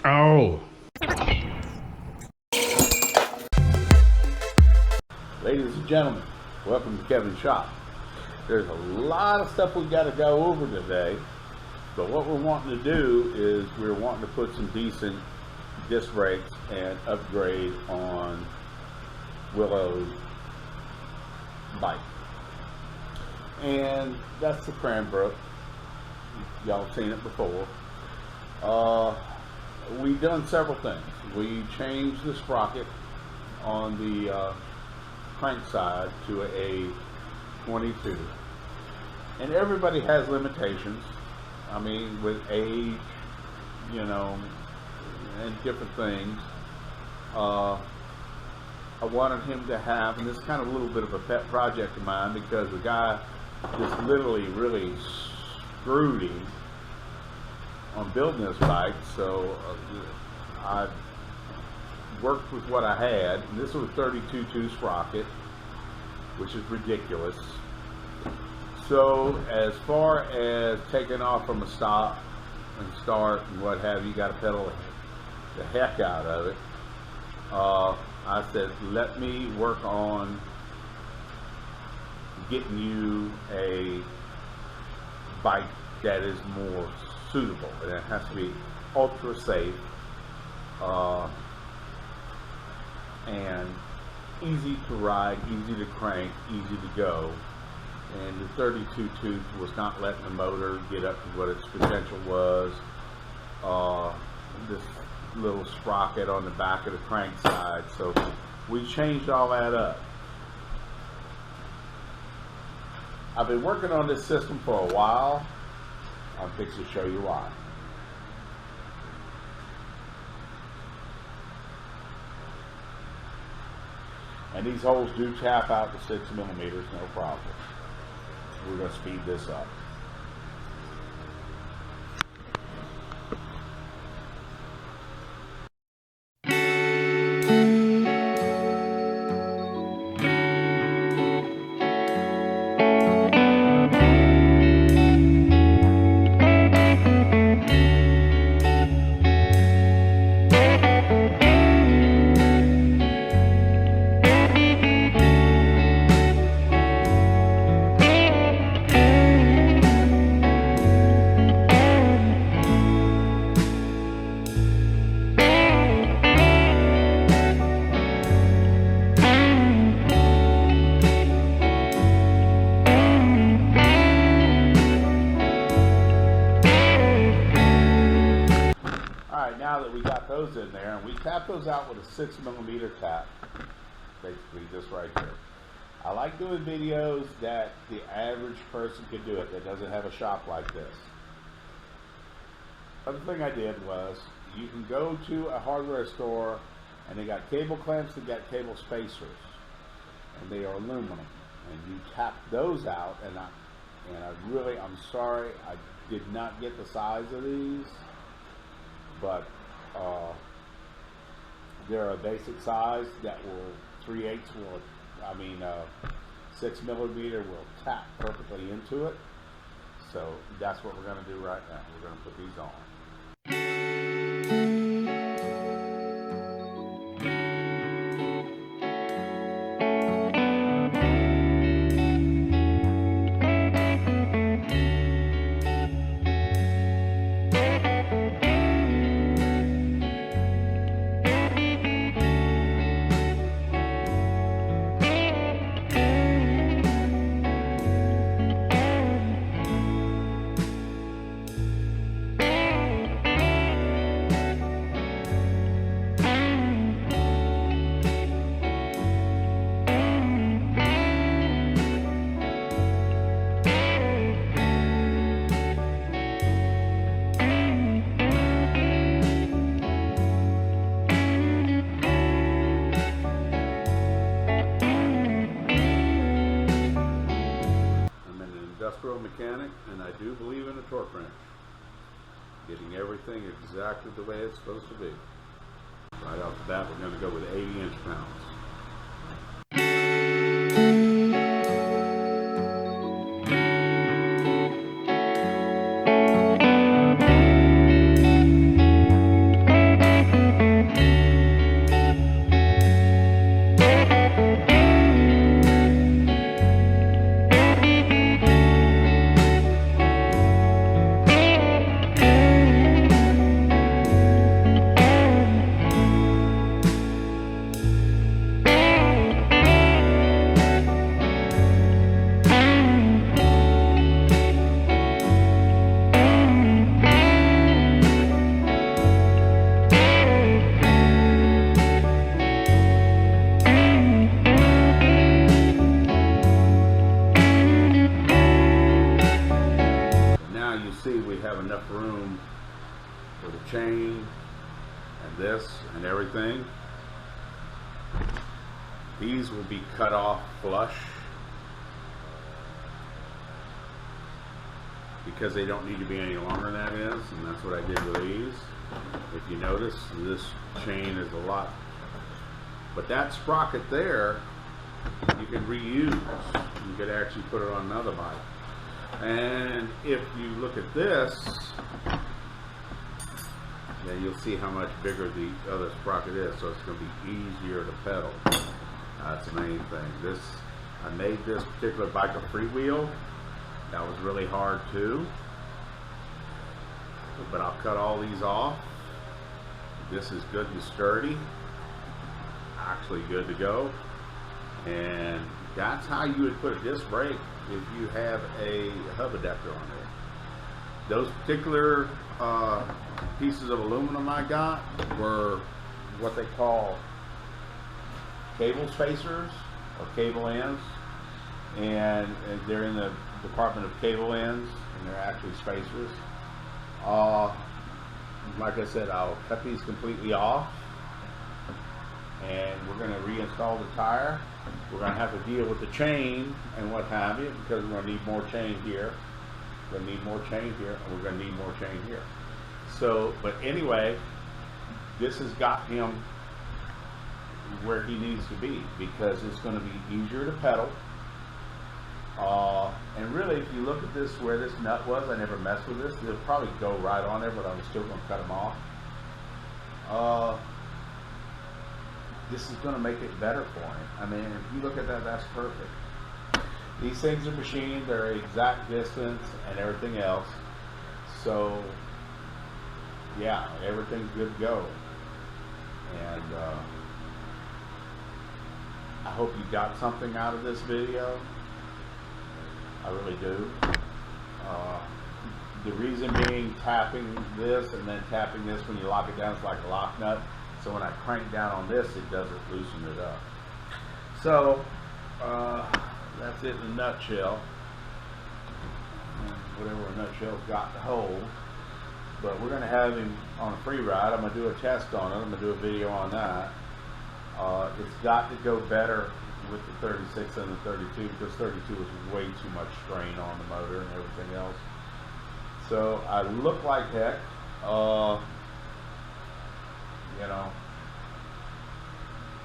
Oh. Ladies and gentlemen, welcome to Kevin's Shop. There's a lot of stuff we've got to go over today, but what we're wanting to do is we're wanting to put some decent disc brakes and upgrade on Willow's bike. And that's the Cranbrook. Y'all have seen it before. We've done several things. We changed the sprocket on the crank side to a 22. And everybody has limitations. I mean, with age, you know, and different things. I wanted him to have, and this is kind of a little bit of a pet project of mine, because the guy just literally really screwed him on building this bike. So I worked with what I had, and this was a 32-2 sprocket, which is ridiculous. So as far as taking off from a stop and start and what have you, got to pedal the heck out of it. I said, let me work on getting you a bike that is more suitable, and it has to be ultra safe and easy to ride, easy to crank, easy to go. And the 32-2 was not letting the motor get up to what its potential was. This little sprocket on the back of the crank side, so we changed all that up. I've been working on this system for a while. I'm fixing to show you why. And these holes do tap out to 6 millimeters, no problem. We're going to speed this up. Now that we got those in there, and we tap those out with a 6 millimeter tap, basically this right here. I like doing videos that the average person can do it, that doesn't have a shop like this. Other thing I did was, you can go to a hardware store and they got cable clamps, they got cable spacers, and they are aluminum, and you tap those out. And I'm sorry, I did not get the size of these, but they're a basic size that will 3/8 will, 6 millimeter will tap perfectly into it. So that's what we're going to do right now. We're going to put these on. Industrial mechanic, and I do believe in a torque wrench. Getting everything exactly the way it's supposed to be. Right off the bat, we're going to go with 80 inch-pounds. chain and this and everything, these will be cut off flush because they don't need to be any longer than that is, and that's what I did with these. If you notice, this chain is a lot, but that sprocket there you can reuse. You could actually put it on another bike. And if you look at this, then you'll see how much bigger the other sprocket is, so it's going to be easier to pedal. That's the main thing. I made this particular bike a freewheel. That was really hard too, but I'll cut all these off. This is good and sturdy, actually good to go. And that's how you would put a disc brake if you have a hub adapter on there. Those particular pieces of aluminum I got were what they call cable spacers or cable ends, and they're in the department of cable ends, and they're actually spacers. Like I said, I'll cut these completely off, and we're going to reinstall the tire. We're going to have to deal with the chain and what have you, because we're going to need more chain here. We're going to need more chain here, and we're going to need more chain here. So, but anyway, this has got him where he needs to be, because it's going to be easier to pedal. And really, if you look at this, where this nut was, I never messed with this. It'll probably go right on there, but I'm still going to cut them off. This is going to make it better for him. I mean, if you look at that, that's perfect. These things are machined, they're exact distance and everything else. So, yeah, everything's good to go. And I hope you got something out of this video. I really do. The reason being, tapping this and then tapping this when you lock it down is like a lock nut. So when I crank down on this, it doesn't loosen it up. So that's it in a nutshell. Whatever a nutshell's got to hold. But we're going to have him on a free ride. I'm going to do a test on it. I'm going to do a video on that. It's got to go better with the 36 and the 32, because 32 is way too much strain on the motor and everything else. So I look like heck, you know,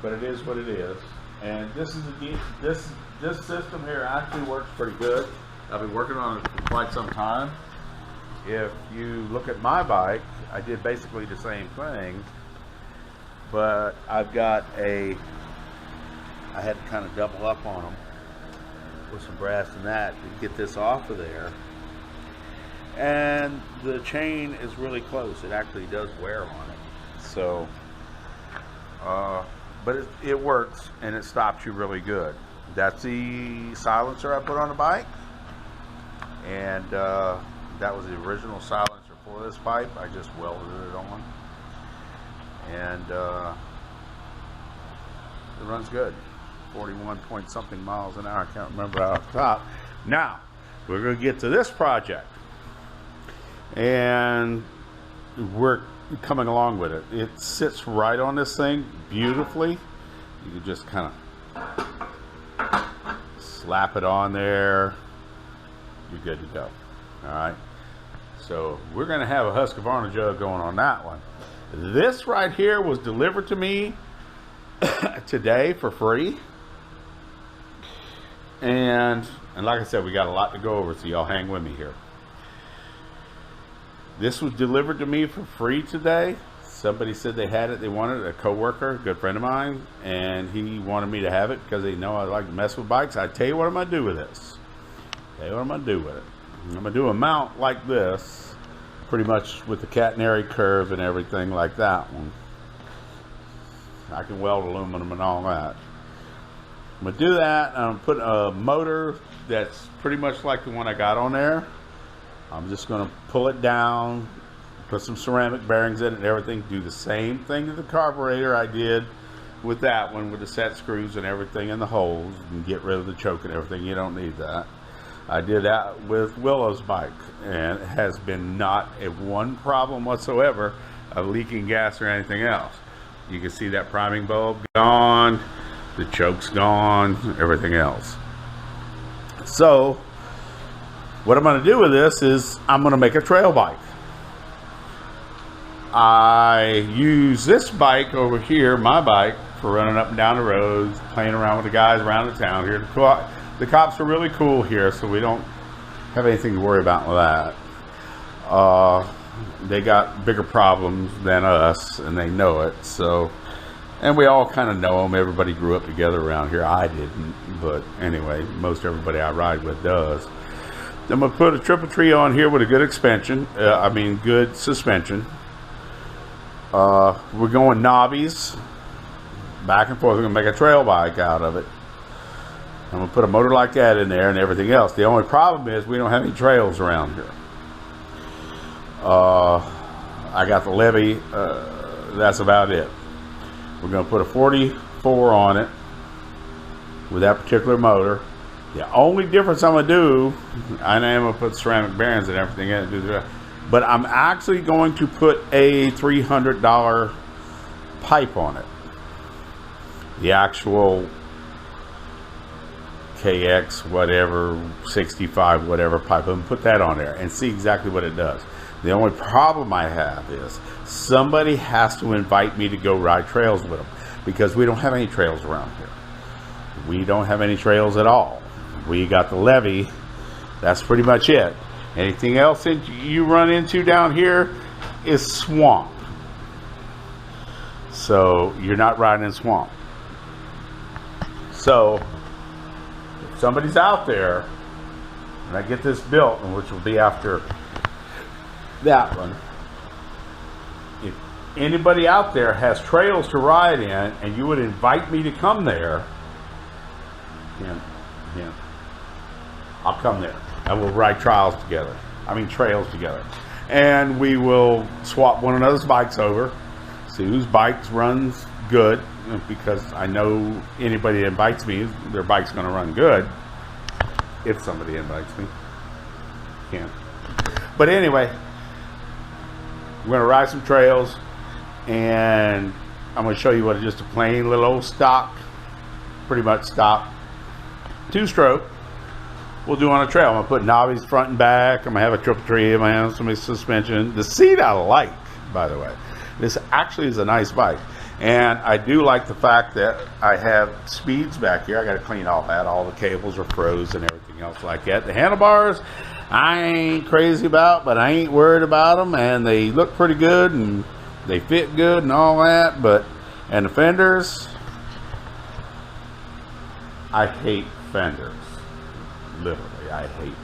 but it is what it is. And this is this system here actually works pretty good. I've been working on it for quite some time. If you look at my bike, I did basically the same thing, but I've got I had to kind of double up on them with some brass and that to get this off of there. And the chain is really close. It actually does wear on it. So, but it works, and it stops you really good. That's the silencer I put on the bike. And that was the original silencer for this pipe. I just welded it on. And it runs good. 41 point something miles an hour. I can't remember off the top. Now, we're going to get to this project. And we're coming along with it. It sits right on this thing beautifully. You can just kind of slap it on there. You're good to go. Alright. So we're going to have a Husqvarna jug going on that one. This right here was delivered to me today for free. And like I said, we got a lot to go over, so y'all hang with me here. This was delivered to me for free today. Somebody said they had it, they wanted it, a coworker, a good friend of mine, and he wanted me to have it because they know I like to mess with bikes. I tell you what I'm going to do with this. Tell you what I'm going to do with it. I'm going to do a mount like this, pretty much with the catenary curve and everything like that one. I can weld aluminum and all that. I'm going to do that. I'm going to put a motor that's pretty much like the one I got on there. I'm just going to pull it down, put some ceramic bearings in it and everything. Do the same thing to the carburetor I did with that one, with the set screws and everything in the holes, and get rid of the choke and everything. You don't need that. I did that with Willow's bike, and it has been not a one problem whatsoever of leaking gas or anything else. You can see that priming bulb gone, the choke's gone, everything else. So what I'm going to do with this is I'm going to make a trail bike. I use this bike over here, my bike, for running up and down the roads, playing around with the guys around the town here. The cops are really cool here, so we don't have anything to worry about with that. They got bigger problems than us, and they know it. So, and we all kind of know them. Everybody grew up together around here. I didn't, but anyway, most everybody I ride with does. I'm gonna put a triple tree on here with a good good suspension. We're going knobbies back and forth. We're gonna make a trail bike out of it. I'm gonna put a motor like that in there and everything else. The only problem is we don't have any trails around here. I got the levee. That's about it. We're gonna put a 44 on it with that particular motor. The only difference I'm gonna do, I am gonna put ceramic bearings and everything in it, but I'm actually going to put a $300 pipe on it. The actual KX whatever 65 whatever pipe. I'm gonna put that on there and see exactly what it does. The only problem I have is somebody has to invite me to go ride trails with them, because we don't have any trails around here. We don't have any trails at all. We got the levee. That's pretty much it. Anything else that you run into down here is swamp. So you're not riding in swamp. So if somebody's out there, and I get this built, which will be after that one, if anybody out there has trails to ride in and you would invite me to come there, I'll come there and we'll ride trails together, and we will swap one another's bikes over, see whose bikes runs good, because I know anybody that invites me, their bike's going to run good if somebody invites me. But anyway, we're going to ride some trails, and I'm going to show you what just a plain little old stock, pretty much stock, two-stroke, we'll do on a trail. I'm going to put knobbies front and back. I'm going to have a triple tree. I'm going to have some suspension. The seat I like, by the way. This actually is a nice bike. And I do like the fact that I have speeds back here. I got to clean all that. All the cables are froze and everything else like that. The handlebars, I ain't crazy about, but I ain't worried about them, and they look pretty good and they fit good and all that. And the fenders, I hate fenders. Literally, I hate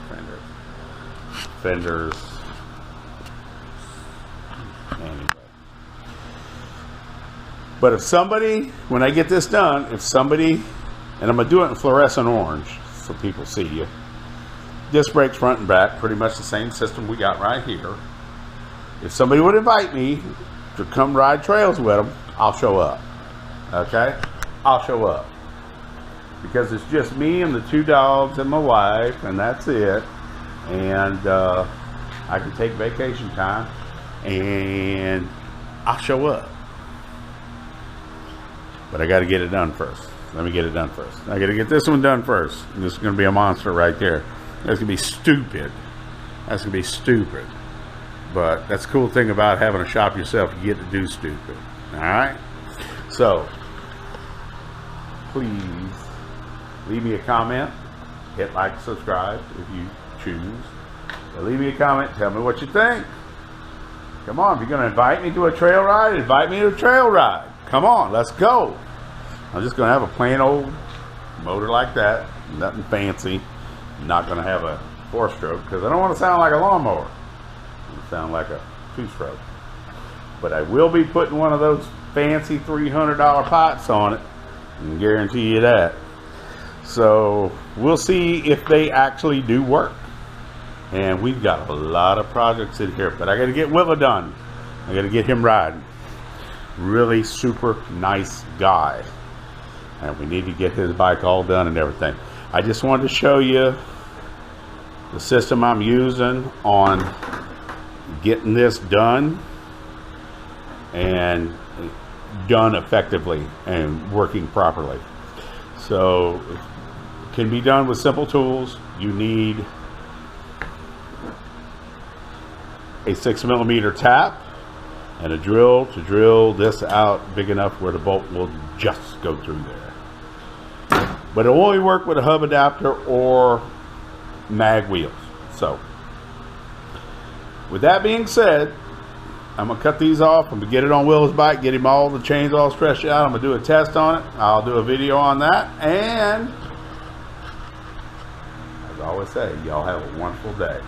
fenders. Anyway. But if somebody, when I get this done, and I'm gonna do it in fluorescent orange so people see you. Disc brakes front and back, pretty much the same system we got right here. If somebody would invite me to come ride trails with them, I'll show up. Okay? I'll show up. Because it's just me and the two dogs and my wife, and that's it. And I can take vacation time, and I'll show up. But I got to get it done first. Let me get it done first. I got to get this one done first. This is going to be a monster right there. That's going to be stupid. That's going to be stupid. But that's the cool thing about having a shop yourself. You get to do stupid. All right? So, please leave me a comment. Hit like, subscribe if you choose. But leave me a comment. Tell me what you think. Come on. If you're going to invite me to a trail ride, invite me to a trail ride. Come on. Let's go. I'm just going to have a plain old motor like that. Nothing fancy. I'm not going to have a 4-stroke because I don't want to sound like a lawnmower. I sound like a 2-stroke. But I will be putting one of those fancy $300 pots on it. I can guarantee you that. So we'll see if they actually do work. And we've got a lot of projects in here, but I got to get Willa done. I got to get him riding. Really super nice guy. And we need to get his bike all done and everything. I just wanted to show you the system I'm using on getting this done. and done effectively and working properly. So it can be done with simple tools. You need a 6mm tap and a drill to drill this out big enough where the bolt will just go through there. But it will only work with a hub adapter or mag wheels. So with that being said, I'm gonna cut these off. I'm gonna get it on Will's bike, get him all the chains all stretched out. I'm gonna do a test on it. I'll do a video on that. And as I always say, y'all have a wonderful day.